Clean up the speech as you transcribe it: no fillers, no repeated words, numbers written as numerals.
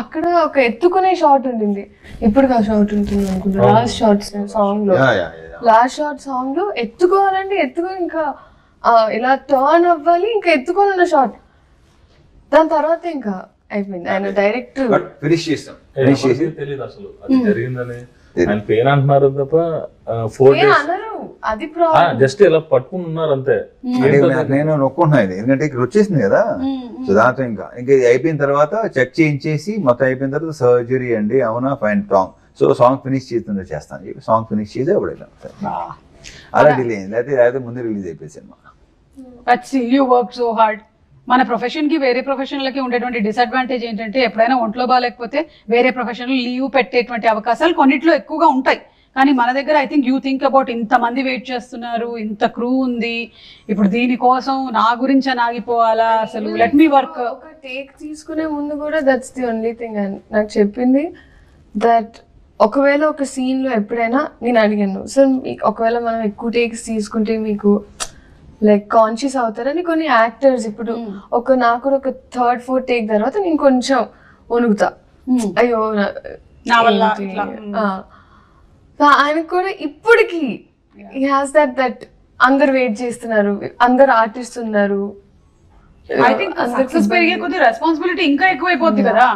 అక్కడ ఒక ఎత్తుకునే షాట్ ఉంటుంది, ఇప్పుడు ఆ షాట్ ఉంటుంది అనుకుంటా లాస్ట్ షార్ట్ సాంగ్ లో. లాస్ట్ షార్ట్ సాంగ్ లో ఎత్తుకోవాలంటే ఎత్తుకొని ఇంకా ఇలా టర్న్ అవ్వాలి, ఇంకా ఎత్తుకోవాలన్న షాట్. దాని తర్వాత ఇంకా అయిపోయింది, ఆయన డైరెక్ట్ ఫినిష్ చేస్తాం. తెలియదు అసలు అది జరిగిందని. ఆయన పెయిన్ అంటున్నారు తప్ప 4 days అది ప్రాబ్లం. జస్ట్ ఇలా పట్టుకుని ఉన్నారు అంతే. నేను నొక్కుంటున్నా ఇది, ఎందుకంటే ఇక్కడ వచ్చేసింది కదా. సో దాంతో ఇంకా అయిపోయిన తర్వాత చెక్ చేయించేసి మొత్తం అయిపోయిన తర్వాత సర్జరీ అండి, అవునా fine song. So song finish చేస్తుందో చేస్తాను చెప్పి సాంగ్ ఫినిష్ చేసి అప్పుడు వెళ్ళాం. అలా డిలే అయింది, లేకపోతే ముందే రిలీజ్ అయిపోయింది cinema. But still you work so hard. మన ప్రొఫెషన్ కి వేరే ప్రొఫెషన్లకి ఉండేటువంటి డిసడ్వాంటేజ్ ఏంటంటే ఎప్పుడైనా ఒంట్లో బాగాలేకపోతే వేరే ప్రొఫెషన్లో లీవ్ పెట్టేటువంటి అవకాశాలు కొన్నిట్లో ఎక్కువగా ఉంటాయి. కానీ మన దగ్గర I think you think about ఇంతమంది వెయిట్ చేస్తున్నారు, ఇంత క్రూ ఉంది, ఇప్పుడు దీనికోసం నా గురించి ఆగిపోవాలా, అసలు లెట్ మీ వర్క్. ఒక టేక్ తీసుకునే ముందు కూడా దట్స్ ది ఓన్లీ థింగ్ నాకు చెప్పింది. దట్ ఒకవేళ ఒక సీన్ లో ఎప్పుడైనా నేను అడిగాను, సార్ ఒకవేళ మనం ఎక్కువ టేక్స్ తీసుకుంటే మీకు లైక్ కాన్షియస్ అవుతారని కొన్ని యాక్టర్స్ ఇప్పుడు నాకు ఒక 3rd 4th టేక్ తర్వాత నేను కొంచెం వణుకుతా, అయ్యో ఆయనకు కూడా ఇప్పటికి దట్ అందరు వెయిట్ చేస్తున్నారు, అందరు ఆర్టిస్ట్ ఉన్నారు. ఐ థింక్ సక్సెస్ పెరిగే కొద్ది రెస్పాన్సిబిలిటీ ఇంకా ఎక్కువైపోద్ది కదా.